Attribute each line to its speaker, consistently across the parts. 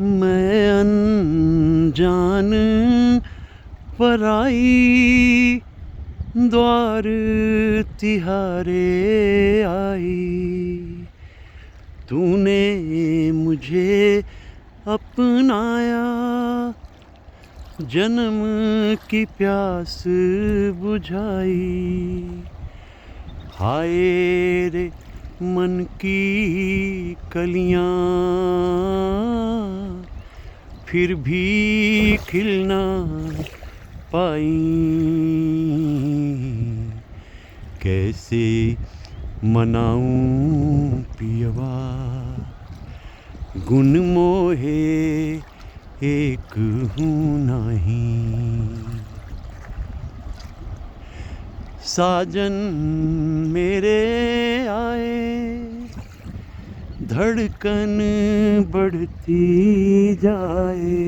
Speaker 1: मैं अनजान पराई द्वार तिहारे आई। तूने मुझे अपनाया, जन्म की प्यास बुझाई। हाय रे मन की कलियां फिर भी खिलना पाई। कैसे मनाऊं पियवा, गुण मोहे एक हूँ नहीं। साजन मेरे आए, धड़कन बढ़ती जाए।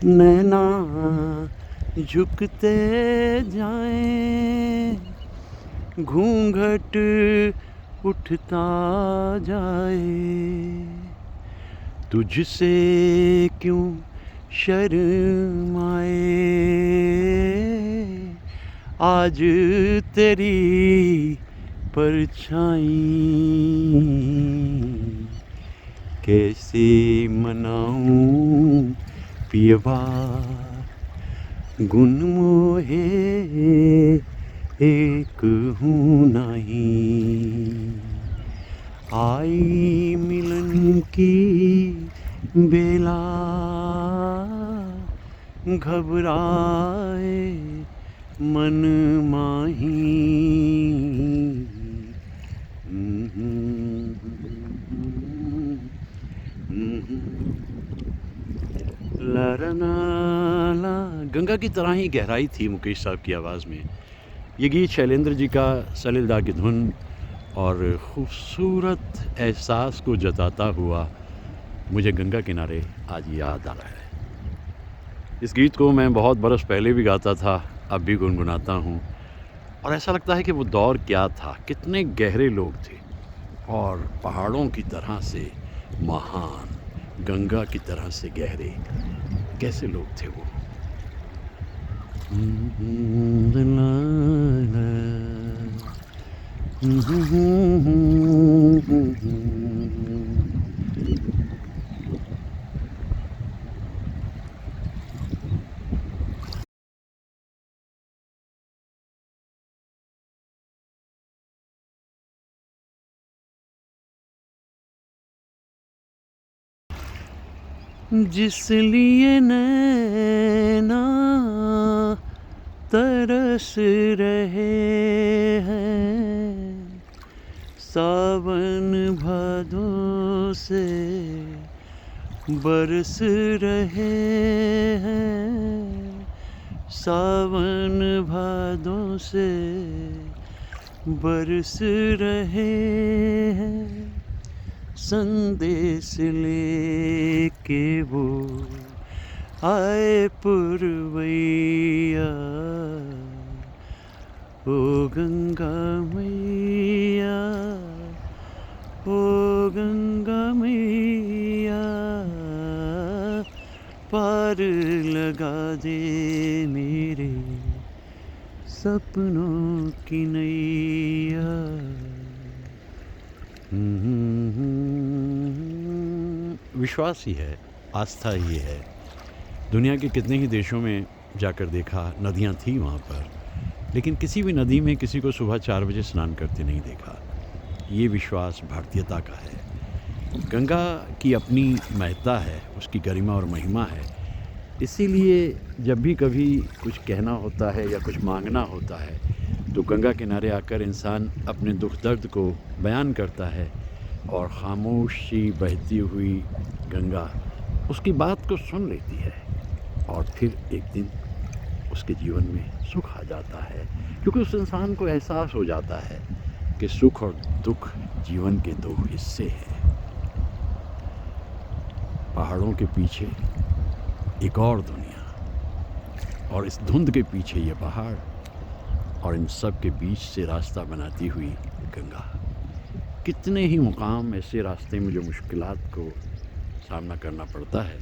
Speaker 1: नैना झुकते जाएं, घूंघट उठता जाए। तुझसे क्यों शर्माए, आज तेरी परछाई। कैसे मनाऊं पियवा, गुण मोहे एक हूँ नहीं। आई मिलन की बेला, घबराए मन माही। ला गंगा की तरह ही गहराई थी मुकेश साहब की आवाज़ में। ये गीत शैलेंद्र जी का, सलिल दा की धुन और ख़ूबसूरत एहसास को जताता हुआ मुझे गंगा किनारे आज याद आ रहा है। इस गीत को मैं बहुत बरस पहले भी गाता था, अब भी गुनगुनाता हूँ और ऐसा लगता है कि वो दौर क्या था, कितने गहरे लोग थे और पहाड़ों की तरह से महान, गंगा की तरह से गहरे, कैसे लोग थे वो। जिस लिए नैना तरस रहे हैं, सावन भादों से बरस रहे हैं। सावन भादों से बरस रहे हैं। संदेश लेके वो आए पुरवैया, ओ गंगा मैया, ओ गंगा मैया, पार लगा दे मेरे सपनों की नैया। विश्वास ही है, आस्था ही है। दुनिया के कितने ही देशों में जाकर देखा, नदियाँ थी वहाँ पर, लेकिन किसी भी नदी में किसी को सुबह 4 बजे स्नान करते नहीं देखा। ये विश्वास भारतीयता का है। गंगा की अपनी महत्ता है, उसकी गरिमा और महिमा है। इसीलिए जब भी कभी कुछ कहना होता है या कुछ मांगना होता है तो गंगा किनारे आकर इंसान अपने दुख दर्द को बयान करता है और खामोशी बहती हुई गंगा उसकी बात को सुन लेती है और फिर एक दिन उसके जीवन में सुख आ जाता है, क्योंकि उस इंसान को एहसास हो जाता है कि सुख और दुख जीवन के 2 हिस्से हैं। पहाड़ों के पीछे एक और दुनिया और इस धुंध के पीछे ये पहाड़ और इन सब के बीच से रास्ता बनाती हुई गंगा। कितने ही मुकाम ऐसे रास्ते में जो मुश्किलात को सामना करना पड़ता है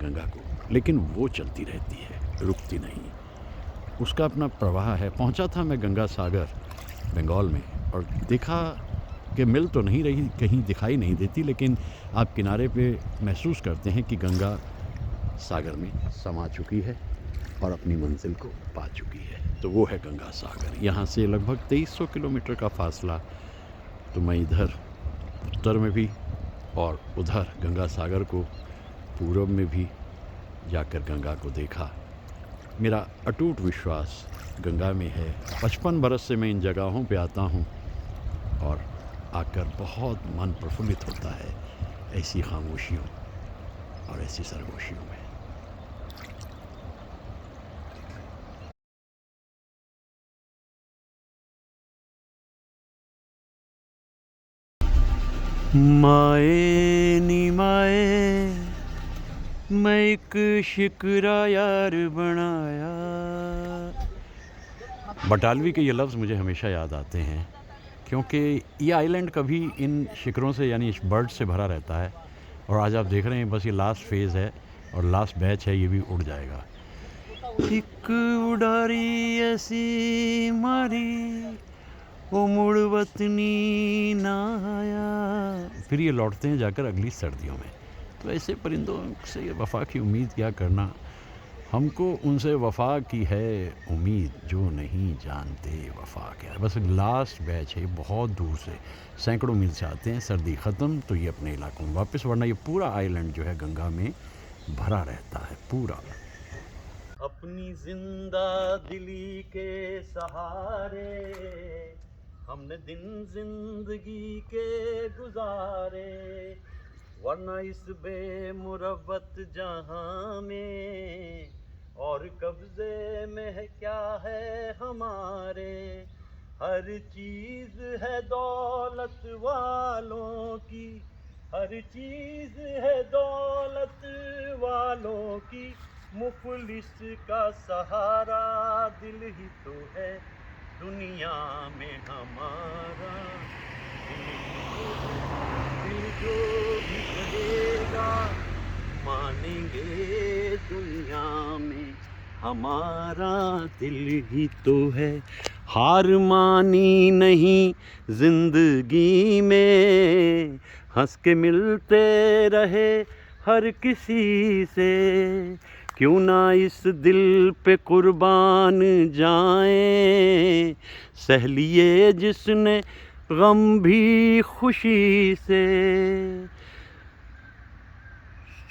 Speaker 1: गंगा को, लेकिन वो चलती रहती है, रुकती नहीं। उसका अपना प्रवाह है। पहुंचा था मैं गंगा सागर बंगाल में, और देखा कि मिल तो नहीं रही, कहीं दिखाई नहीं देती, लेकिन आप किनारे पे महसूस करते हैं कि गंगा सागर में समा चुकी है और अपनी मंजिल को पा चुकी है। तो वो है गंगा सागर। यहाँ से लगभग 2300 किलोमीटर का फासला। तो मैं इधर उत्तर में भी और उधर गंगा सागर को पूरब में भी जाकर गंगा को देखा। मेरा अटूट विश्वास गंगा में है। 55 बरस से मैं इन जगहों पे आता हूँ और आकर बहुत मन प्रफुल्लित होता है ऐसी खामोशियों और ऐसी सरगोशियों में। माए नी माए, मैं एक शिकरा यार बनाया। बटालवी के ये लफ्ज़ मुझे हमेशा याद आते हैं, क्योंकि ये आइलैंड कभी इन शिकरों से यानी इस बर्ड से भरा रहता है। और आज आप देख रहे हैं बस ये लास्ट फेज़ है और लास्ट बैच है, ये भी उड़ जाएगा। एक उड़ारी ऐसी मारी वो मुड़ वतनी ना आया। फिर ये लौटते हैं जाकर अगली सर्दियों में। तो ऐसे परिंदों से वफ़ा की उम्मीद क्या करना। हमको उनसे वफ़ा की है उम्मीद, जो नहीं जानते वफ़ा क्या है। बस लास्ट बैच है, बहुत दूर से सैकड़ों मील से आते हैं। सर्दी ख़त्म तो ये अपने इलाकों में वापस, वरना ये पूरा आइलैंड जो है गंगा में भरा रहता है पूरा। अपनी जिंदा दिली के सहारे हमने दिन जिंदगी के गुजारे, वरना इस बेमुरवत जहां में और कब्जे में है क्या है हमारे। हर चीज है दौलत वालों की, हर चीज है दौलत वालों की, मुफलिस का सहारा दिल ही तो है दुनिया में हमारा। दिल जो भी कहेगा मानेंगे दुनिया में हमारा, दिल ही तो है। हार मानी नहीं जिंदगी में, हंस के मिलते रहे हर किसी से, क्यों ना इस दिल पे कुर्बान जाएं, सह लिए जिसने गम भी खुशी से।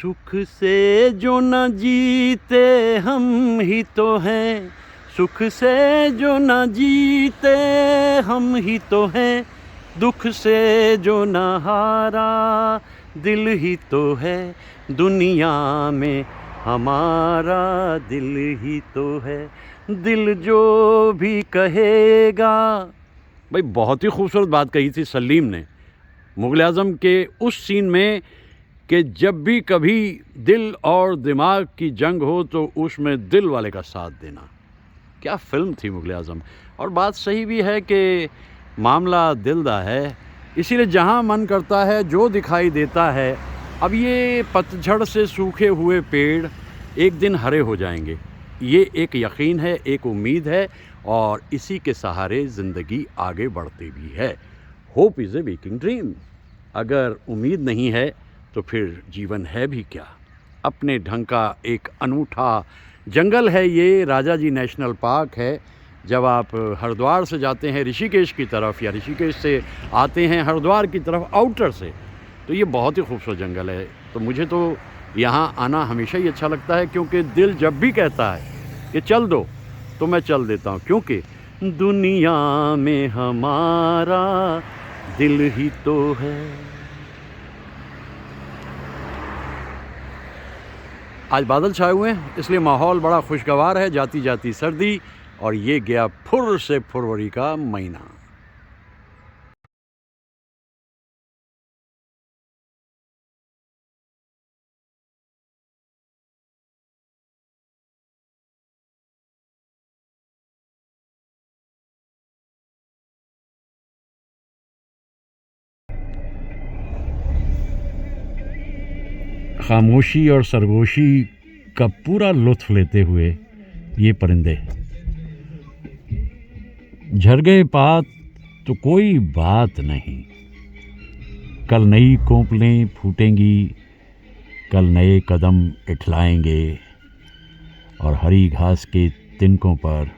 Speaker 1: सुख से जो न जीते हम ही तो हैं, सुख से जो न जीते हम ही तो हैं, दुख से जो न हारा दिल ही तो है दुनिया में हमारा, दिल ही तो है। दिल जो भी कहेगा। भाई बहुत ही खूबसूरत बात कही थी सलीम ने मुग़ल आज़म के उस सीन में कि जब भी कभी दिल और दिमाग की जंग हो तो उसमें दिल वाले का साथ देना। क्या फ़िल्म थी मुग़ल आज़म। और बात सही भी है कि मामला दिल दा है, इसीलिए जहाँ मन करता है जो दिखाई देता है। अब ये पतझड़ से सूखे हुए पेड़ एक दिन हरे हो जाएंगे, ये एक यकीन है, एक उम्मीद है, और इसी के सहारे ज़िंदगी आगे बढ़ती भी है। Hope is a waking dream. अगर उम्मीद नहीं है तो फिर जीवन है भी क्या। अपने ढंग का एक अनूठा जंगल है ये, राजा जी नेशनल पार्क है। जब आप हरिद्वार से जाते हैं ऋषिकेश की तरफ, या ऋषिकेश से आते हैं हरिद्वार की तरफ आउटर से, तो ये बहुत ही खूबसूरत जंगल है। तो मुझे तो यहाँ आना हमेशा ही अच्छा लगता है, क्योंकि दिल जब भी कहता है कि चल दो तो मैं चल देता हूँ, क्योंकि दुनिया में हमारा दिल ही तो है। आज बादल छाए हुए हैं, इसलिए माहौल बड़ा खुशगवार है। जाती जाती सर्दी, और ये गया फुर से फरवरी का महीना। खामोशी और सरगोशी का पूरा लुत्फ़ लेते हुए ये परिंदे। झड़ गए पात तो कोई बात नहीं, कल नई कोंपलें फूटेंगी, कल नए कदम इठलाएंगे और हरी घास के तिनकों पर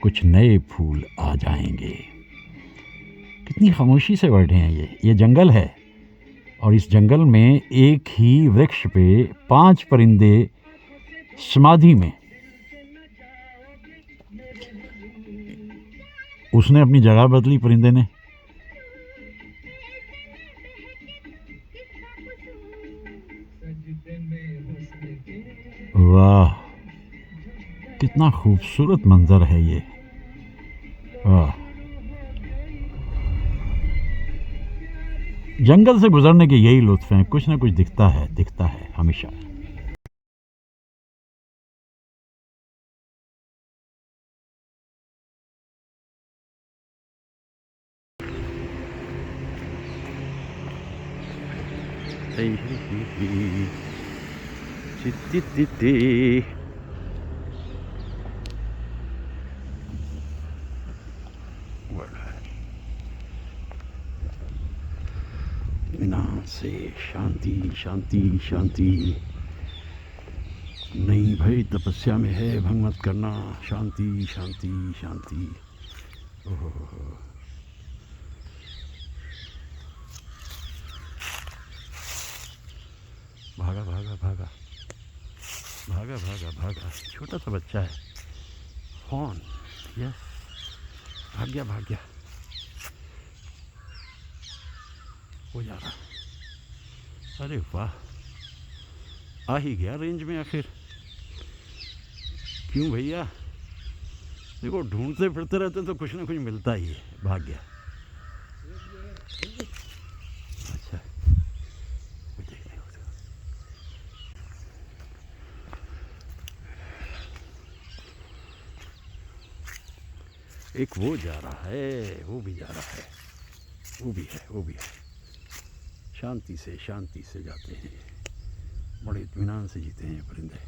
Speaker 1: कुछ नए फूल आ जाएंगे। कितनी खामोशी से बैठे हैं ये जंगल है, और इस जंगल में एक ही वृक्ष पे 5 परिंदे समाधि में। उसने अपनी जगह बदली, परिंदे ने। वाह, कितना खूबसूरत मंजर है ये। वाह, जंगल से गुजरने के यही लुत्फ़ हैं, कुछ ना कुछ दिखता है हमेशा। इत्मीनान से शांति शांति शांति। नहीं भाई, तपस्या में है, भंग मत करना। शांति शांति शांति। ओह, भागा भागा भागा भागा भागा भागा। छोटा सा बच्चा है। कौन? यस, भाग गया। हो जा रहा। अरे वाह, आ ही गया रेंज में आखिर। क्यों भैया? देखो, ढूंढते फिरते रहते तो कुछ ना कुछ मिलता ही है। भाग गया। अच्छा, एक वो जा रहा है, वो भी जा रहा है, वो भी है। शांति से जाते हैं, बड़े इत्मीनान से जीते हैं परिंदे।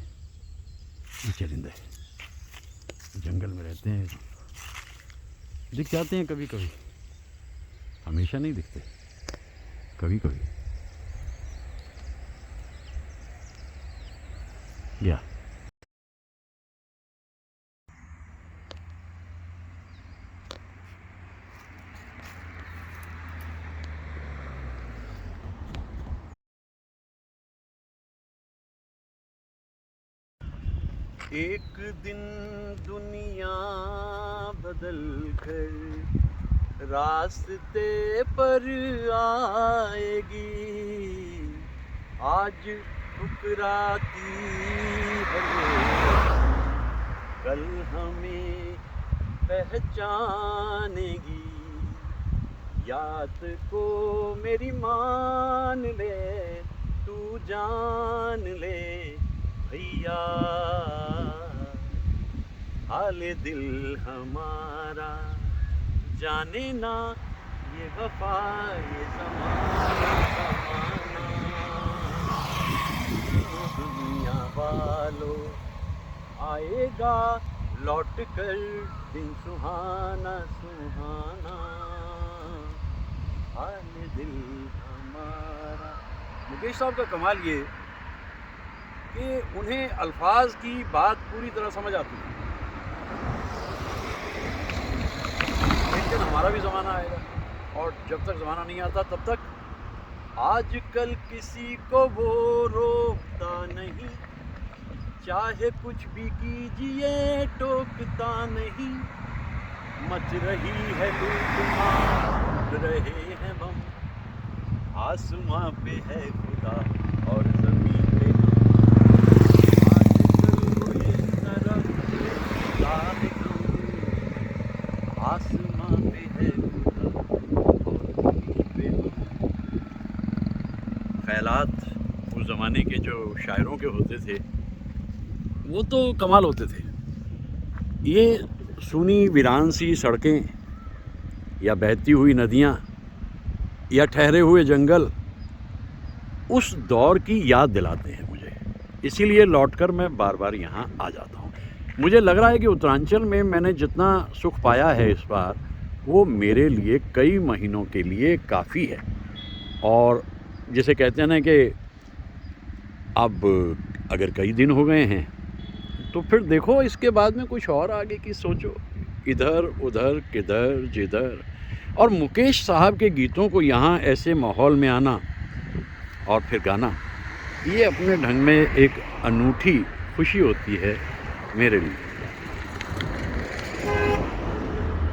Speaker 1: ये चरिंदे जंगल में रहते हैं, दिख जाते हैं कभी कभी, हमेशा नहीं दिखते, कभी कभी। या एक दिन दुनिया बदल कर रास्ते पर आएगी, आज ठुकराती है, कल हमें पहचानेगी। याद को मेरी मान ले, तू जान ले भैया, हाल दिल हमारा जाने ना ये वफा ये ज़माना। दुनिया वालों आएगा लौट कर दिन सुहाना, हाल दिल हमारा। मुकेश साहब का कमाल ये कि उन्हें अल्फाज की बात पूरी तरह समझ आती है, लेकिन हमारा भी ज़माना आएगा, और जब तक ज़माना नहीं आता तब तक आजकल किसी को वो रोकता नहीं, चाहे कुछ भी कीजिए टोकता नहीं। मच रही है लूट मार रहे हैं बम, आसमां पे है खुदा और ज़मीन पे आसमां पे है खुदा और ज़मीन पे ख्यालात उस ज़माने के जो शायरों के होते थे वो तो कमाल होते थे। ये सुनी वीरान सी सड़कें या बहती हुई नदियाँ या ठहरे हुए जंगल उस दौर की याद दिलाते हैं मुझे, इसीलिए लौटकर मैं बार बार यहाँ आ जाता हूँ। मुझे लग रहा है कि उत्तरांचल में मैंने जितना सुख पाया है इस बार, वो मेरे लिए कई महीनों के लिए काफ़ी है। और जैसे कहते हैं ना कि अब अगर कई दिन हो गए हैं तो फिर देखो इसके बाद में कुछ और आगे की सोचो, इधर उधर किधर जिधर। और मुकेश साहब के गीतों को यहाँ ऐसे माहौल में आना और फिर गाना, ये अपने ढंग में एक अनूठी खुशी होती है मेरे लिए।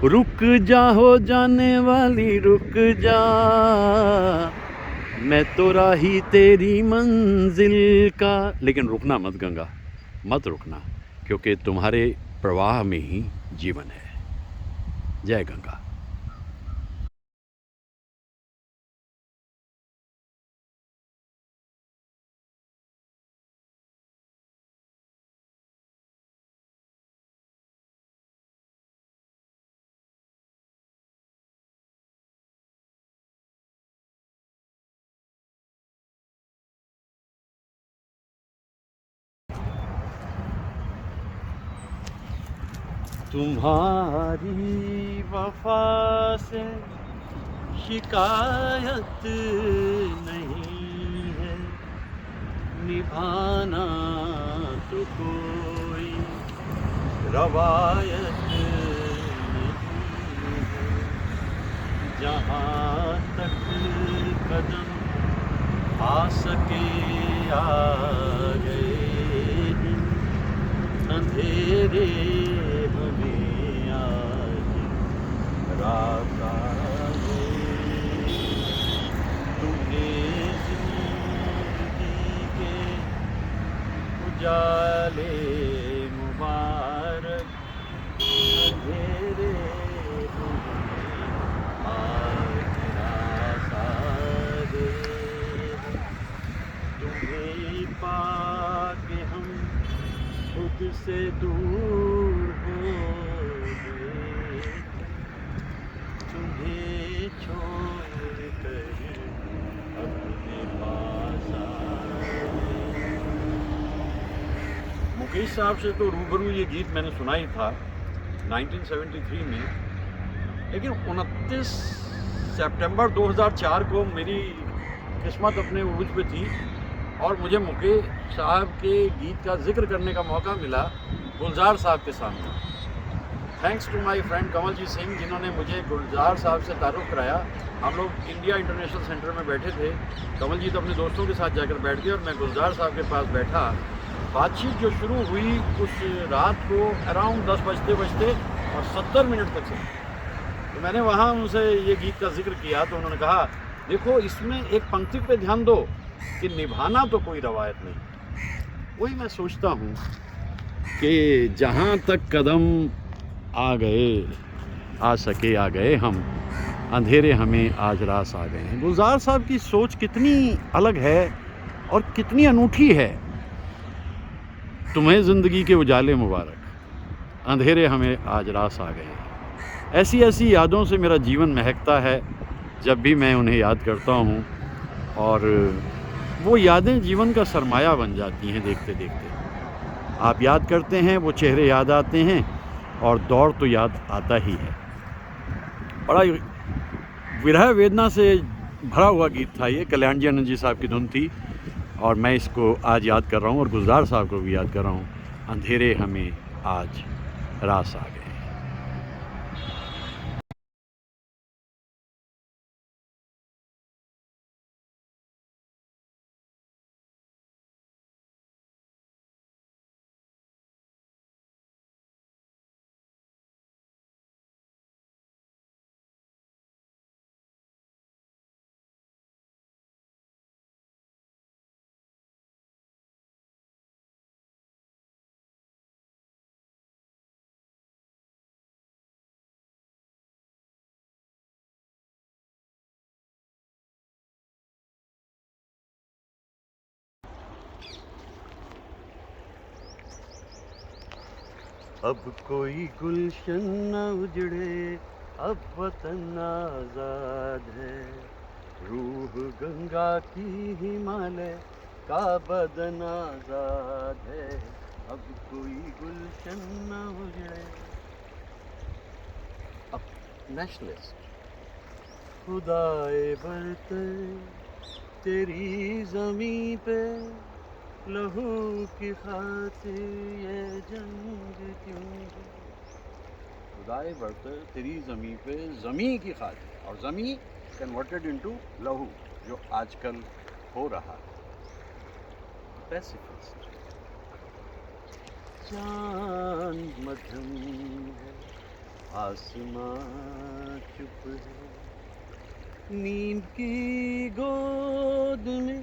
Speaker 1: रुक जा हो जाने वाली रुक जा, मैं तो राही तेरी मंजिल का। लेकिन रुकना मत गंगा, मत रुकना, क्योंकि तुम्हारे प्रवाह में ही जीवन है। जय गंगा। तुम्हारी वफा से शिकायत नहीं है, निभाना तो कोई रवायत नहीं है। जहाँ तक कदम आ सके आ गए, अंधेरे हमें आज रात आ गए। तुमने जिंदगी के उजाले मुबारक, अंधेरे हमें आज रात आ गए। तुम्हें पाके हम खुद से दूर हो गए, तुम्हें छोड़ कर अपने पास आए। मुकेश साहब से तो रूबरू ये गीत मैंने सुना ही था 1973 में, लेकिन 29 सितंबर 2004 को मेरी किस्मत अपने उरूज पे थी और मुझे मुकेश साहब के गीत का जिक्र करने का मौका मिला गुलजार साहब के सामने। Thanks to my friend Kamaljeet Singh, जिन्होंने मुझे गुलजार साहब से तारुफ कराया। हम लोग इंडिया इंटरनेशनल सेंटर में बैठे थे, कमलजीत अपने दोस्तों के साथ जाकर बैठ गए और मैं गुलजार साहब के पास बैठा। बातचीत जो शुरू हुई उस रात को अराउंड 10 बजते और 70 मिनट तक चली। तो मैंने वहाँ उनसे ये गीत का जिक्र किया तो उन्होंने कहा, देखो इसमें एक पंक्ति पे ध्यान दो कि निभाना तो कोई रवायत नहीं। वही मैं सोचता हूँ कि जहाँ तक कदम आ गए, आ सके आ गए हम, अंधेरे हमें आज रास आ गए हैं। गुलजार साहब की सोच कितनी अलग है और कितनी अनूठी है। तुम्हें ज़िंदगी के उजाले मुबारक, अंधेरे हमें आज रास आ गए। ऐसी ऐसी यादों से मेरा जीवन महकता है जब भी मैं उन्हें याद करता हूँ, और वो यादें जीवन का सरमाया बन जाती हैं देखते देखते। आप याद करते हैं, वो चेहरे याद आते हैं और दौर तो याद आता ही है। बड़ा विरह वेदना से भरा हुआ गीत था ये, कल्याण जी आनंद जी साहब की धुन थी और मैं इसको आज याद कर रहा हूँ और गुलजार साहब को भी याद कर रहा हूँ। अंधेरे हमें आज रास आ गए। अब कोई गुलशन न उजड़े, अब वतन आज़ाद है। रूह गंगा की हिमालय का बदन आजाद है, अब कोई गुलशन न उजड़े। अब नेशनलिस्ट, खुदाए बरतर तेरी ज़मीं पे लहू की खातिर ये जंग क्यों है। खुदाए बरतर तेरी ज़मीं पे ज़मीं की खातिर, और ज़मीं कन्वर्टेड इनटू लहू, जो आजकल हो रहा है। पैसिफिस्ट, चांद मध्यम है, आसमां चुप है, नींद की गोद में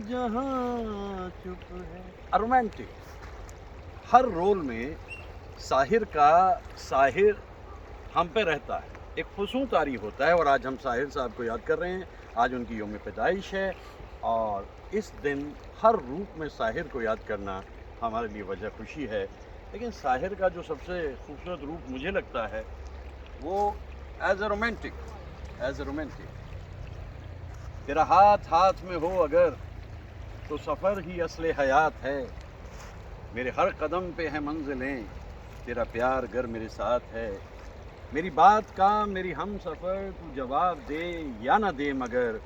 Speaker 1: जहां चुप है। रोमांटिक, हर रोल में साहिर हम पे रहता है, एक फुसूं तारी होता है। और आज हम साहिर साहब को याद कर रहे हैं, आज उनकी यौम पैदाइश है, और इस दिन हर रूप में साहिर को याद करना हमारे लिए वजह खुशी है। लेकिन साहिर का जो सबसे खूबसूरत रूप मुझे लगता है वो एज ए रोमांटिक, तेरा हाथ हाथ में हो अगर तो सफ़र ही असले हयात है, मेरे हर कदम पे है मंजिलें, तेरा प्यार गर मेरे साथ है, मेरी बात का मेरी हम सफ़र तू जवाब दे या ना दे, मगर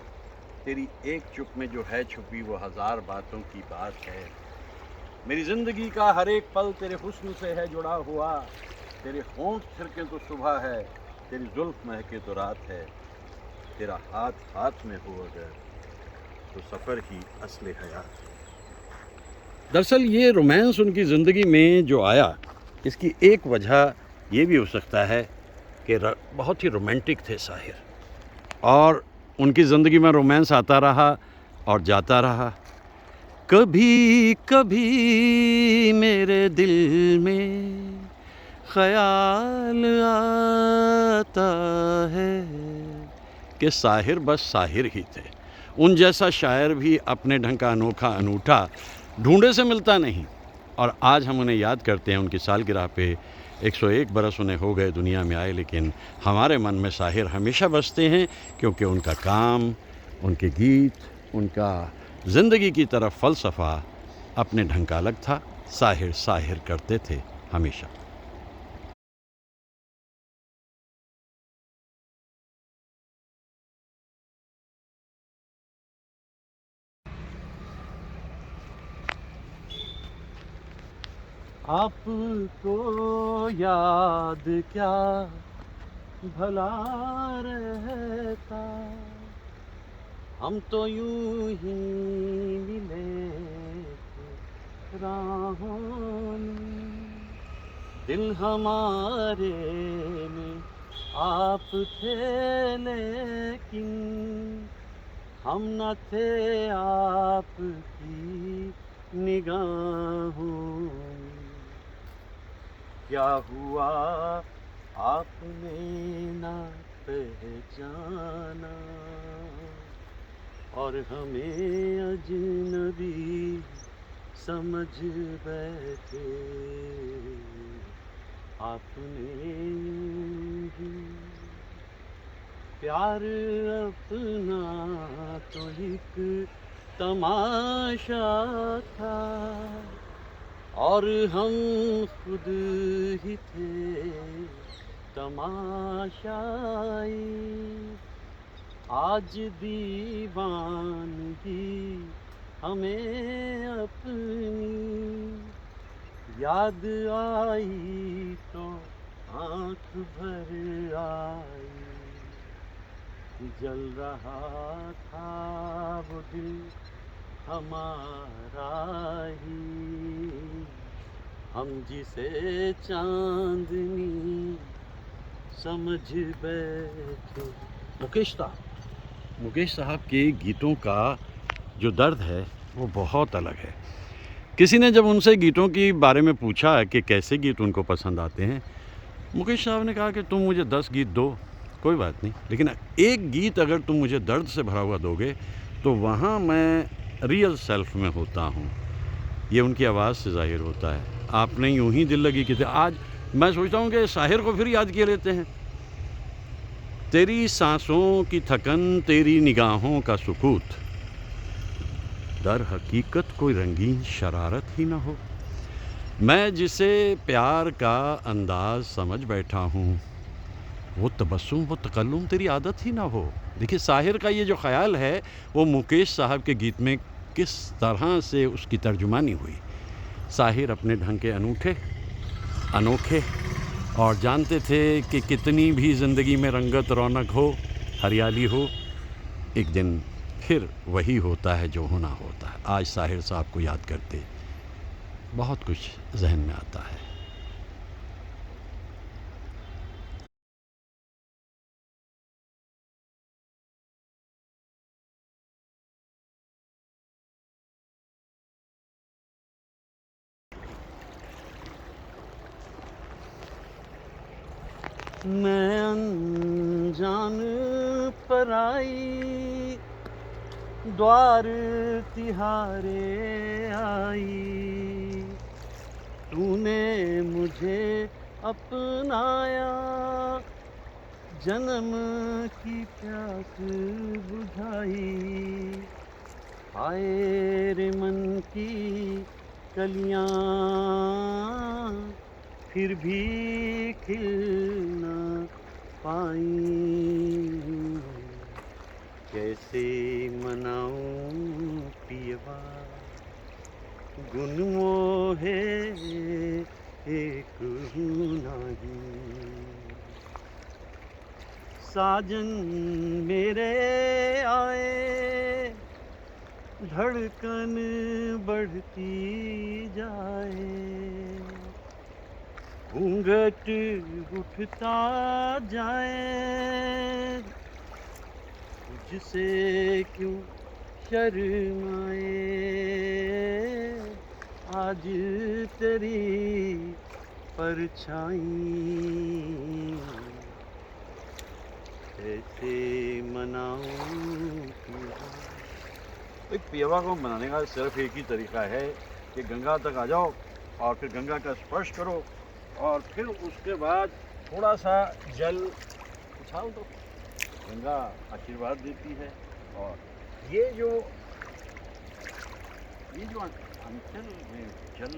Speaker 1: तेरी एक चुप में जो है छुपी वो हज़ार बातों की बात है। मेरी ज़िंदगी का हर एक पल तेरे हुस्न से है जुड़ा हुआ, तेरे होंठ थिरके तो सुबह है, तेरी जुल्फ़ महके तो रात है, तेरा हाथ हाथ में हो अगर तो सफ़र ही असले हयात है। दरअसल ये रोमांस उनकी ज़िंदगी में जो आया, इसकी एक वजह ये भी हो सकता है कि बहुत ही रोमांटिक थे साहिर, और उनकी ज़िंदगी में रोमांस आता रहा और जाता रहा। कभी कभी मेरे दिल में ख़याल आता है कि साहिर बस साहिर ही थे, उन जैसा शायर भी अपने ढंग का अनोखा अनूठा ढूंढे से मिलता नहीं। और आज हम उन्हें याद करते हैं, उनकी सालगिरह पे 101 बरस उन्हें हो गए दुनिया में आए, लेकिन हमारे मन में साहिर हमेशा बसते हैं, क्योंकि उनका काम, उनके गीत, उनका ज़िंदगी की तरफ फ़लसफ़ा अपने ढंग का अलग था। साहिर साहिर करते थे हमेशा। आपको याद क्या भला रहता, हम तो यूं ही मिले थे राहों में, दिल हमारे में आप थे लेकिन हम न थे आपकी निगाहों में। क्या हुआ आपने ना पहचाना, और हमें अजनबी समझ बैठे, आपने ही प्यार अपना तो एक तमाशा था, और हम खुद ही थे तमाशाई। आज दीवानगी हमें अपनी याद आई तो आँख भर आई, जल रहा था वो दिल हमारा ही, हम जिसे चांदनी समझ बैठे। मुकेश साहब के गीतों का जो दर्द है वो बहुत अलग है। किसी ने जब उनसे गीतों के बारे में पूछा कि कैसे गीत उनको पसंद आते हैं, मुकेश साहब ने कहा कि तुम मुझे 10 गीत दो, कोई बात नहीं, लेकिन एक गीत अगर तुम मुझे दर्द से भरा हुआ दोगे तो वहाँ मैं रियल सेल्फ में होता हूँ। ये उनकी आवाज़ से ज़ाहिर होता है। आपने यूं ही दिल लगी की थे। आज मैं सोचता हूँ कि साहिर को फिर याद किए लेते हैं। तेरी सांसों की थकन, तेरी निगाहों का सुकूत, दर हकीकत कोई रंगीन शरारत ही न हो। मैं जिसे प्यार का अंदाज समझ बैठा हूँ, वो तबस्सुम वो तकल्लुम तेरी आदत ही ना हो। देखिए साहिर का ये जो ख़याल है वो मुकेश साहब के गीत में किस तरह से उसकी तर्जुमानी हुई। साहिर अपने ढंग के अनूठे अनोखे और जानते थे कि कितनी भी ज़िंदगी में रंगत रौनक हो, हरियाली हो, एक दिन फिर वही होता है जो होना होता है। आज साहिर साहब को याद करते बहुत कुछ जहन में आता है। मैं अनजान पराई द्वार तिहारे आई, तूने मुझे अपनाया, जन्म की प्यास बुझाई। आए रे मन की कलियां फिर भी खिल न पाई, कैसे मनाऊं पियवा गुन मोहे एक नाही। साजन मेरे आए, धड़कन बढ़ती जाए, घूंघट उठता जाए, तुझसे क्यों शर्माए, आज तेरी परछाई, कैसे मनाऊं पियवा। एक पियवा को मनाने का सिर्फ एक ही तरीका है कि गंगा तक आ जाओ और फिर गंगा का स्पर्श करो और फिर उसके बाद थोड़ा सा जल उछाल दो, गंगा आशीर्वाद देती है। और ये जो अंचल में जल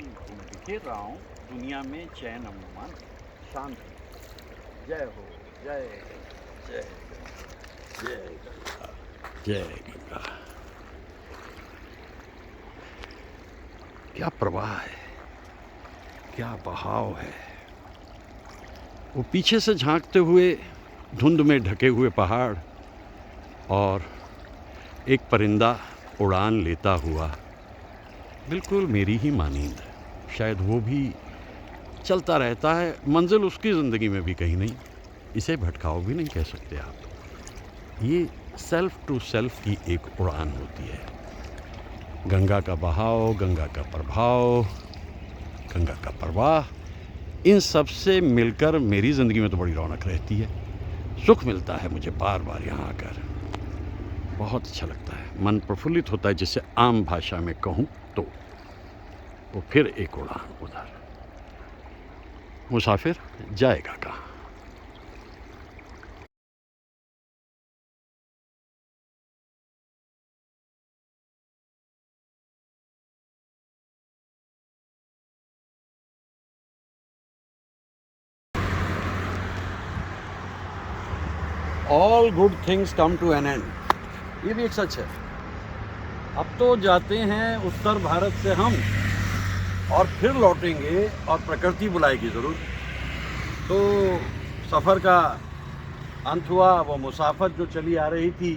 Speaker 1: बिखेर रहा हूँ, दुनिया में चैन अमन शांति। जय हो, जय जय जय गंगा, जय गंगा। क्या प्रवाह है, क्या बहाव है। वो पीछे से झांकते हुए धुंध में ढके हुए पहाड़ और एक परिंदा उड़ान लेता हुआ, बिल्कुल मेरी ही मानींद। शायद वो भी चलता रहता है, मंजिल उसकी ज़िंदगी में भी कहीं नहीं। इसे भटकाव भी नहीं कह सकते आप। ये सेल्फ टू सेल्फ की एक उड़ान होती है। गंगा का बहाव, गंगा का प्रभाव, गंगा का प्रवाह, इन सब से मिलकर मेरी ज़िंदगी में तो बड़ी रौनक रहती है। सुख मिलता है मुझे बार बार यहाँ आकर, बहुत अच्छा लगता है, मन प्रफुल्लित होता है। जिसे आम भाषा में कहूँ तो वो फिर एक उड़ान उधर, मुसाफिर जाएगा कहाँ। All good things come to an end, ये भी एक सच है। अब तो जाते हैं उत्तर भारत से हम और फिर लौटेंगे और प्रकृति बुलाएगी ज़रूर। तो सफ़र का अंत हुआ। वो मुसाफिर जो चली आ रही थी,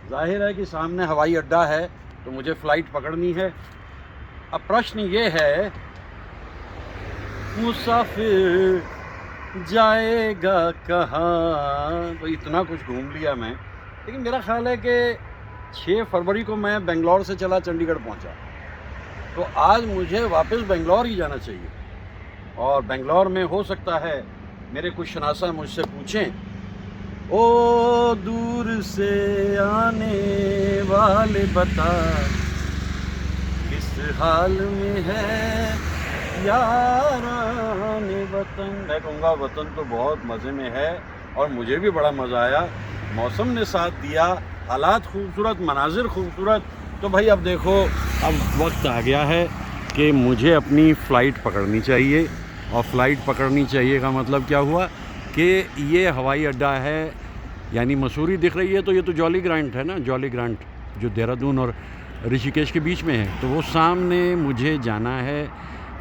Speaker 1: जाहिर है कि सामने हवाई अड्डा है तो मुझे फ़्लाइट पकड़नी है। अब प्रश्न ये है, मुसाफिर जाएगा कहाँ। तो इतना कुछ घूम लिया मैं, लेकिन मेरा ख्याल है कि 6 फरवरी को मैं बेंगलोर से चला चंडीगढ़ पहुंचा, तो आज मुझे वापस बेंगलोर ही जाना चाहिए। और बेंगलोर में हो सकता है मेरे कुछ शनासा मुझसे पूछें, ओ दूर से आने वाले बता किस हाल में है याराने वतन। मैं कहूँगा वतन तो बहुत मज़े में है, और मुझे भी बड़ा मज़ा आया। मौसम ने साथ दिया, हालात खूबसूरत, मनाजिर खूबसूरत। तो भाई अब देखो, अब वक्त आ गया है कि मुझे अपनी फ़्लाइट पकड़नी चाहिए। और फ़्लाइट पकड़नी चाहिए का मतलब क्या हुआ कि ये हवाई अड्डा है, यानी मसूरी दिख रही है तो ये तो जॉली ग्रांट है ना, जॉली ग्रांट जो देहरादून और ऋषिकेश के बीच में है। तो वो सामने मुझे जाना है।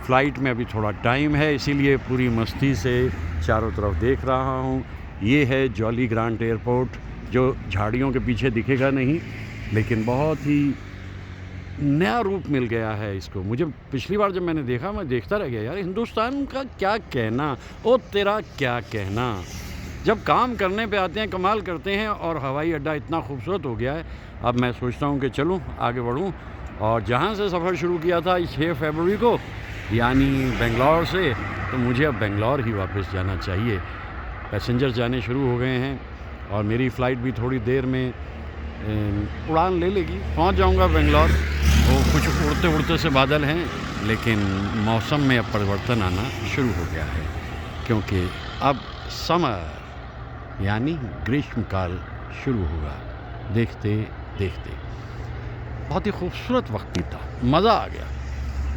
Speaker 1: फ़्लाइट में अभी थोड़ा टाइम है, इसीलिए पूरी मस्ती से चारों तरफ देख रहा हूँ। ये है जॉली ग्रांट एयरपोर्ट, जो झाड़ियों के पीछे दिखेगा नहीं, लेकिन बहुत ही नया रूप मिल गया है इसको। मुझे पिछली बार जब मैंने देखा, मैं देखता रह गया, यार हिंदुस्तान का क्या कहना, ओ तेरा क्या कहना। जब काम करने पे आते हैं कमाल करते हैं, और हवाई अड्डा इतना खूबसूरत हो गया है। अब मैं सोचता हूँ कि चलूँ आगे बढ़ूँ, और जहाँ से सफ़र शुरू किया था 6 फरवरी को, यानी बेंगलोर से, तो मुझे अब बेंगलोर ही वापस जाना चाहिए। पैसेंजर जाने शुरू हो गए हैं और मेरी फ़्लाइट भी थोड़ी देर में उड़ान ले लेगी, पहुंच जाऊंगा बेंगलोर। वो कुछ उड़ते उड़ते से बादल हैं, लेकिन मौसम में अब परिवर्तन आना शुरू हो गया है, क्योंकि अब समर यानी ग्रीष्मकाल शुरू हुआ। देखते देखते बहुत ही खूबसूरत वक्त बीता, मज़ा आ गया,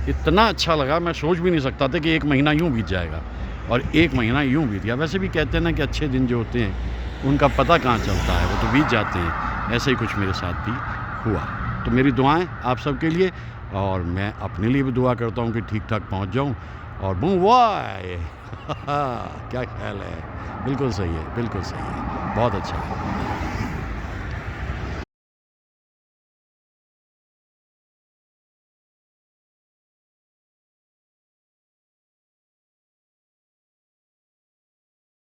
Speaker 1: इतना अच्छा लगा, मैं सोच भी नहीं सकता था कि 1 महीना यूँ बीत जाएगा, और 1 महीना यूँ बीत गया। वैसे भी कहते हैं ना कि अच्छे दिन जो होते हैं उनका पता कहाँ चलता है, वो तो बीत जाते हैं। ऐसे ही कुछ मेरे साथ भी हुआ। तो मेरी दुआएं आप सबके लिए, और मैं अपने लिए भी दुआ करता हूँ कि ठीक ठाक पहुँच जाऊँ। और बूम वाह क्या ख्याल है, बिल्कुल सही है, बिल्कुल सही है, बहुत अच्छा है।